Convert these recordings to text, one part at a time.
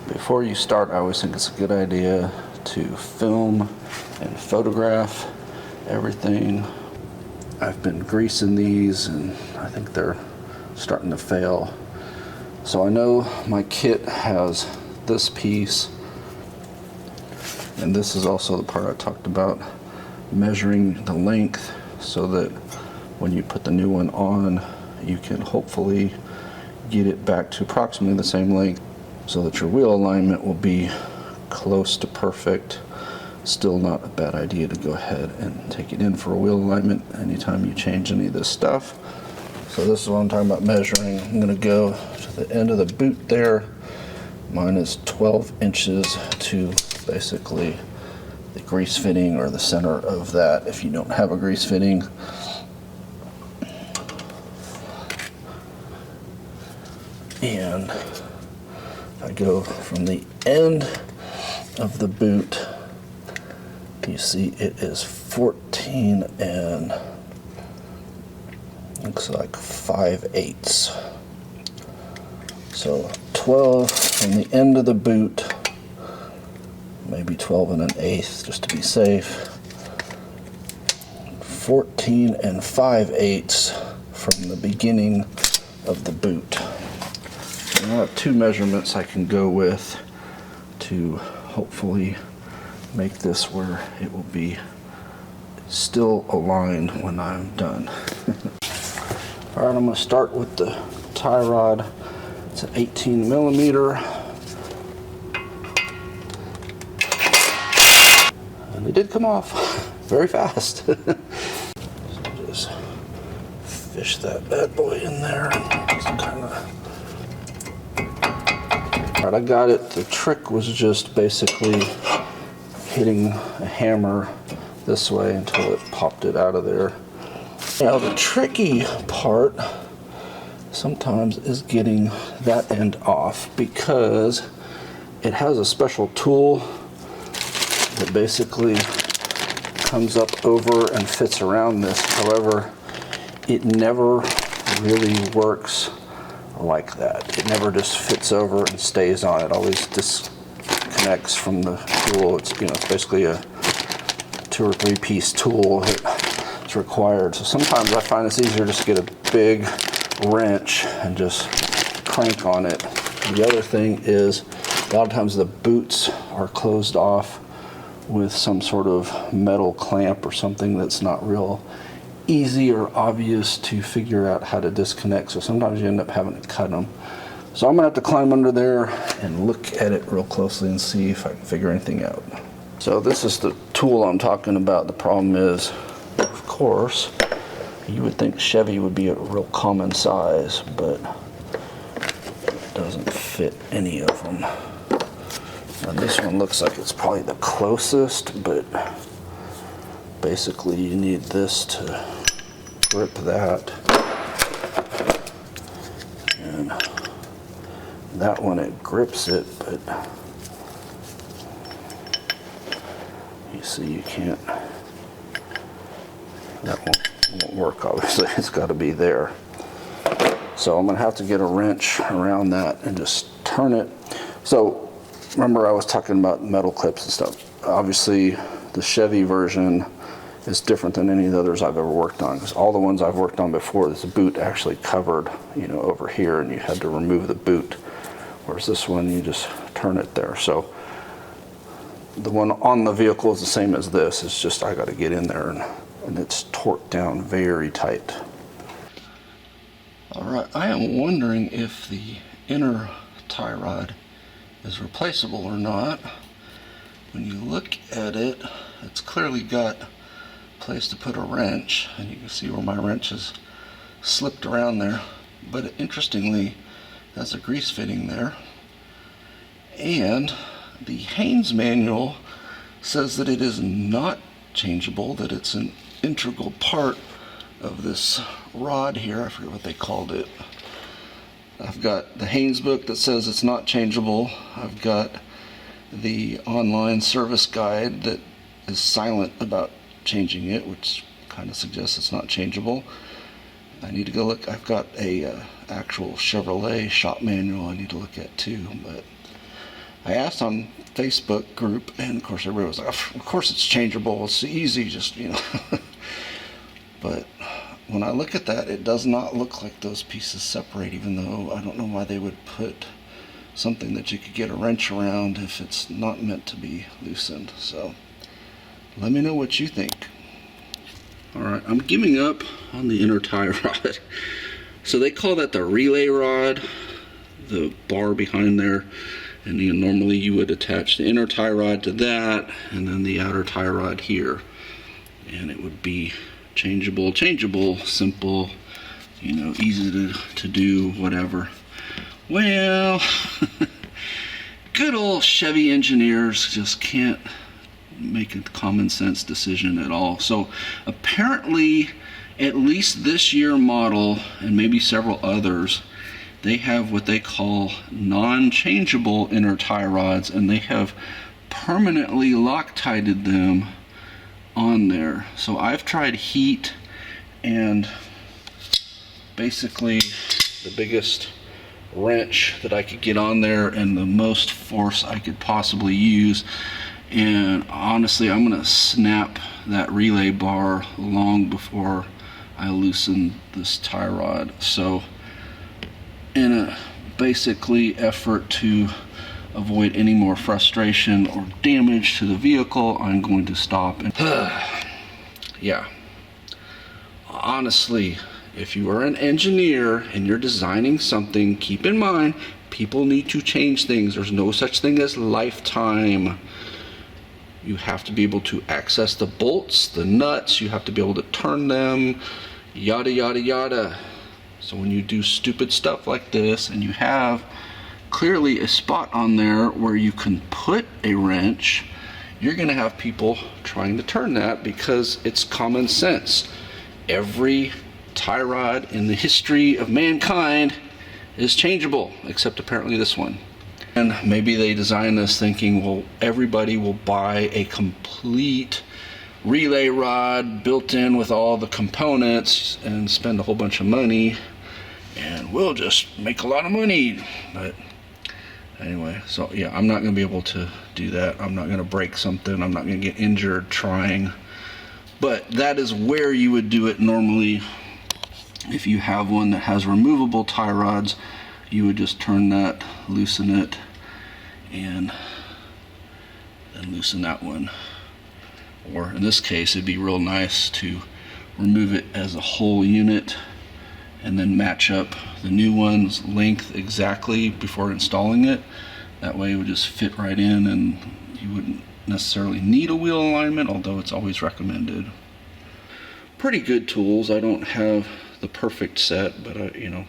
Before you start, I always think it's a good idea to film and photograph everything. I've been greasing these and I think they're starting to fail. So I know my kit has this piece, and this is also the part I talked about, measuring the length so that when you put the new one on, you can hopefully get it back to approximately the same length so that your wheel alignment will be close to perfect. Still not a bad idea to go ahead and take it in for a wheel alignment anytime you change any of this stuff. So this is what I'm talking about measuring. I'm going to go to the end of the boot there. Mine is 12 inches to basically the grease fitting or the center of that if you don't have a grease fitting. And if I go from the end of the boot, you see it is 14 and looks like 5/8. So 12 from the end of the boot, maybe 12 and 1/8 just to be safe. 14 and 5/8 from the beginning of the boot. And I have two measurements I can go with to hopefully make this where it will be still aligned when I'm done. Alright, I'm going to start with the tie rod. It's an 18 millimeter. And it did come off very fast. So just fish that bad boy in there. Just kind of. Alright, I got it. The trick was just basically hitting a hammer this way until it popped it out of there. Now the tricky part sometimes is getting that end off because it has a special tool that basically comes up over and fits around this. However, it never really works like that. It never just fits over and stays on. It always disconnects from the tool. It's, you know, it's basically a 2 or 3 piece tool that's required. So sometimes I find it's easier just to get a big wrench and just crank on it. The other thing is a lot of times the boots are closed off with some sort of metal clamp or something that's not real easy or obvious to figure out how to disconnect. So sometimes you end up having to cut them. So I'm gonna have to climb under there and look at it real closely and see if I can figure anything out. So this is the tool I'm talking about. The problem is, of course, you would think Chevy would be a real common size, but it doesn't fit any of them. Now this one looks like it's probably the closest, but basically you need this to grip that. And that one, it grips it, but you see you can't, that won't work obviously. It's got to be there. So I'm going to have to get a wrench around that and just turn it. So remember I was talking about metal clips and stuff. Obviously the Chevy version is different than any of the others I've ever worked on, because all the ones I've worked on before, this boot actually covered, you know, over here, and you had to remove the boot, whereas this one you just turn it there. So the one on the vehicle is the same as this. It's just I got to get in there and it's torqued down very tight. Alright, I am wondering if the inner tie rod is replaceable or not. When you look at it, it's clearly got a place to put a wrench, and you can see where my wrench is slipped around there. But interestingly, there's a grease fitting there. And the Haynes manual says that it is not changeable, that it's an integral part of this rod here. I forget what they called it. I've got the Haynes book that says it's not changeable. I've got the online service guide that is silent about changing it, which kind of suggests it's not changeable. I need to go look. I've got a actual Chevrolet shop manual I need to look at too, but I asked on Facebook group, and of course everybody was like, of course it's changeable, it's easy, just, you know. But when I look at that, it does not look like those pieces separate, even though I don't know why they would put something that you could get a wrench around if it's not meant to be loosened. So let me know what you think. Alright, I'm giving up on the inner tie rod. So they call that the relay rod, the bar behind there. And you know, normally you would attach the inner tie rod to that, and then the outer tie rod here. And it would be changeable, simple, you know, easy to do, whatever. Well, good old Chevy engineers just can't make a common sense decision at all. So apparently, at least this year model, and maybe several others, they have what they call non-changeable inner tie rods, and they have permanently Loctited them on there. So I've tried heat, and basically the biggest wrench that I could get on there and the most force I could possibly use, and honestly I'm gonna snap that relay bar long before I loosen this tie rod. So in a basically effort to avoid any more frustration or damage to the vehicle, I'm going to stop. And yeah, honestly, if you are an engineer and you're designing something, keep in mind people need to change things. There's no such thing as lifetime. You have to be able to access the bolts, the nuts, you have to be able to turn them, yada yada yada. So when you do stupid stuff like this and you have clearly a spot on there where you can put a wrench, you're going to have people trying to turn that because it's common sense. Every tie rod in the history of mankind is changeable, except apparently this one. And maybe they designed this thinking, well, everybody will buy a complete relay rod built in with all the components and spend a whole bunch of money, and we'll just make a lot of money. But anyway, so yeah, I'm not going to be able to do that. I'm not going to break something. I'm not going to get injured trying. But that is where you would do it normally. If you have one that has removable tie rods, you would just turn that, loosen it, and then loosen that one. Or in this case, it'd be real nice to remove it as a whole unit and then match up the new one's length exactly before installing it. That way it would just fit right in, and you wouldn't necessarily need a wheel alignment, although it's always recommended. Pretty good tools. I don't have the perfect set, but you know,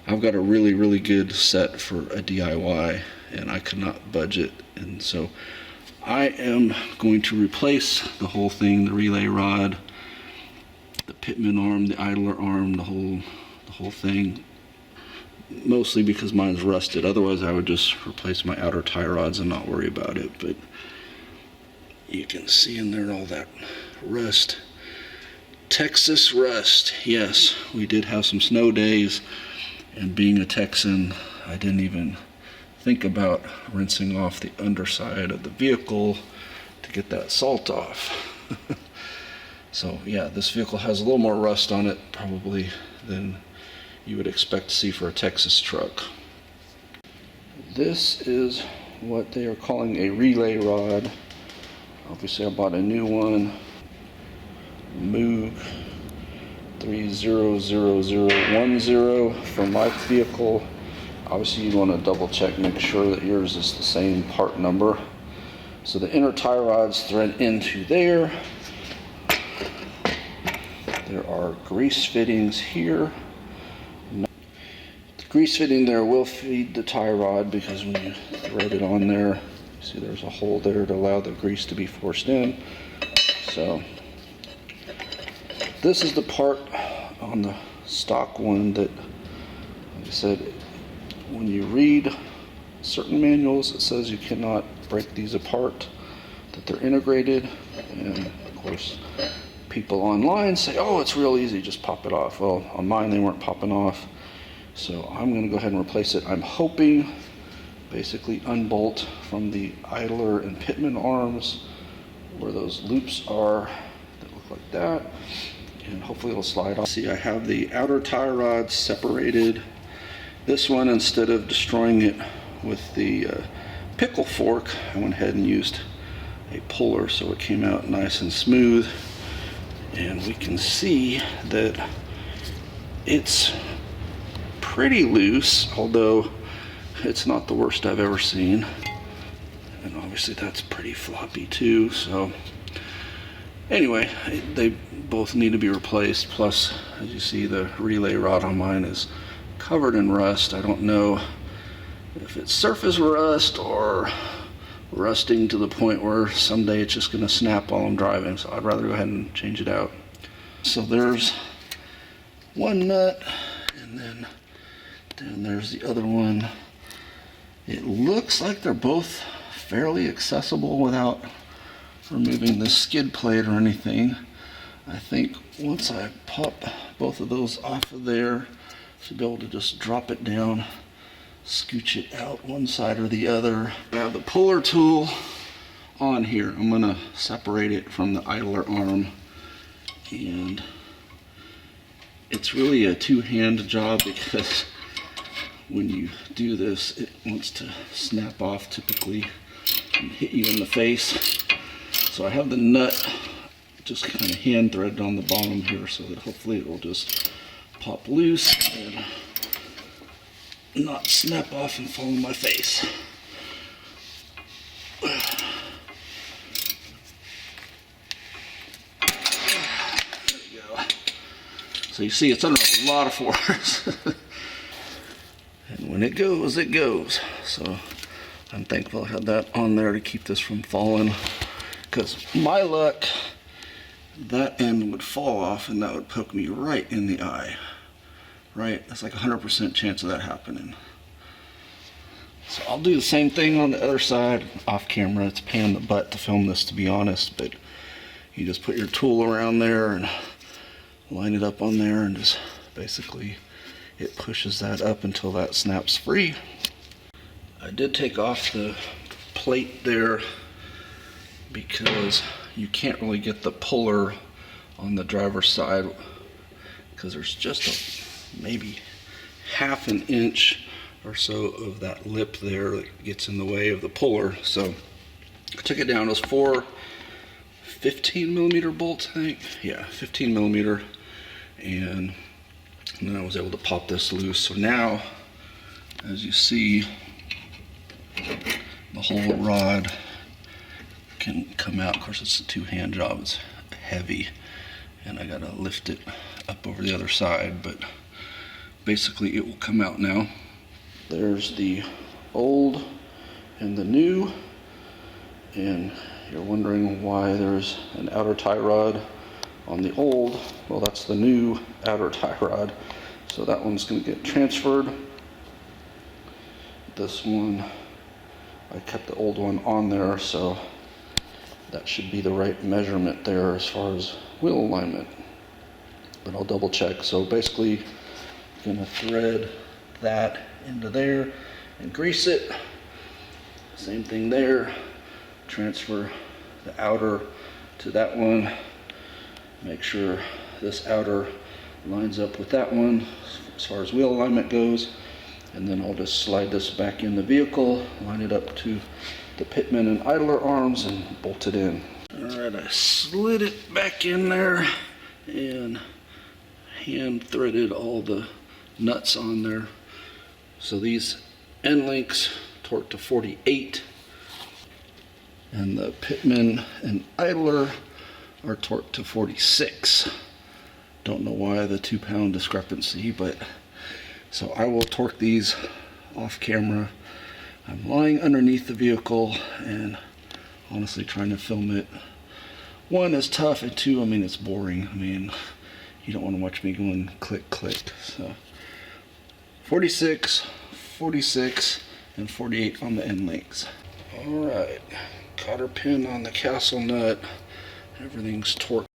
I've got a really good set for a DIY, and I could not budget, and so I am going to replace the whole thing, the relay rod, the pitman arm, the idler arm, the whole thing, mostly because mine's rusted. Otherwise I would just replace my outer tie rods and not worry about it. But you can see in there all that rust. Texas rust. Yes, we did have some snow days, and being a Texan, I didn't even think about rinsing off the underside of the vehicle to get that salt off. So yeah, this vehicle has a little more rust on it probably than you would expect to see for a Texas truck. This is what they are calling a relay rod. Obviously I bought a new one, Moog 300010 for my vehicle. Obviously you want to double check, make sure that yours is the same part number. So the inner tie rods thread into there. There are grease fittings here. The grease fitting there will feed the tie rod, because when you thread it on there, you see there's a hole there to allow the grease to be forced in. So this is the part on the stock one that, like I said, when you read certain manuals, it says you cannot break these apart, that they're integrated. And of course people online say, oh, it's real easy, just pop it off. Well, on mine they weren't popping off, so I'm going to go ahead and replace it. I'm hoping, basically unbolt from the idler and pitman arms where those loops are that look like that, and hopefully it'll slide off. See, I have the outer tie rods separated. This one, instead of destroying it with the pickle fork, I went ahead and used a puller so it came out nice and smooth, and we can see that it's pretty loose, although it's not the worst I've ever seen. And obviously that's pretty floppy too, so anyway, they both need to be replaced. Plus, as you see, the relay rod on mine is covered in rust. I don't know if it's surface rust or rusting to the point where someday it's just going to snap while I'm driving, so I'd rather go ahead and change it out. So there's one nut, and then there's the other one. It looks like they're both fairly accessible without removing the skid plate or anything. I think once I pop both of those off of there, I should be able to just drop it down, scooch it out one side or the other. I have the puller tool on here. I'm gonna separate it from the idler arm, and it's really a two-hand job because when you do this, it wants to snap off typically and hit you in the face. So I have the nut just kind of hand threaded on the bottom here so that hopefully it will just pop loose and not snap off and fall in my face. There we go. So you see it's under a lot of force. And when it goes, it goes. So I'm thankful I had that on there to keep this from falling, because my luck, that end would fall off and that would poke me right in the eye. Right? That's like 100% chance of that happening. So I'll do the same thing on the other side off camera. It's a pain in the butt to film this, to be honest, but you just put your tool around there and line it up on there, and just basically it pushes that up until that snaps free. I did take off the plate there because you can't really get the puller on the driver's side because there's just maybe half an inch or so of that lip there that gets in the way of the puller. So I took it down. It was 4 15mm bolts, I think. Yeah, 15mm, and then I was able to pop this loose. So now, as you see, the whole rod can come out. Of course, it's a two-hand job. It's heavy, and I gotta lift it up over the other side, but basically it will come out now. There's the old and the new, and you're wondering why there's an outer tie rod on the old. Well, that's the new outer tie rod, so that one's going to get transferred. This one, I kept the old one on there, so that should be the right measurement there as far as wheel alignment, but I'll double check. So basically I'm going to thread that into there and grease it. Same thing there. Transfer the outer to that one. Make sure this outer lines up with that one as far as wheel alignment goes, and then I'll just slide this back in the vehicle, line it up to the pitman and idler arms, and bolt it in. Alright, I slid it back in there and hand threaded all the nuts on there. So these end links torqued to 48, and the pitman and idler are torqued to 46. Don't know why the 2-pound discrepancy, but so I will torque these off camera. I'm lying underneath the vehicle and honestly trying to film it. One, is tough, and two, I mean, it's boring. I mean, you don't want to watch me going click, click. So 46, 46, and 48 on the end links. Alright, cotter pin on the castle nut. Everything's torqued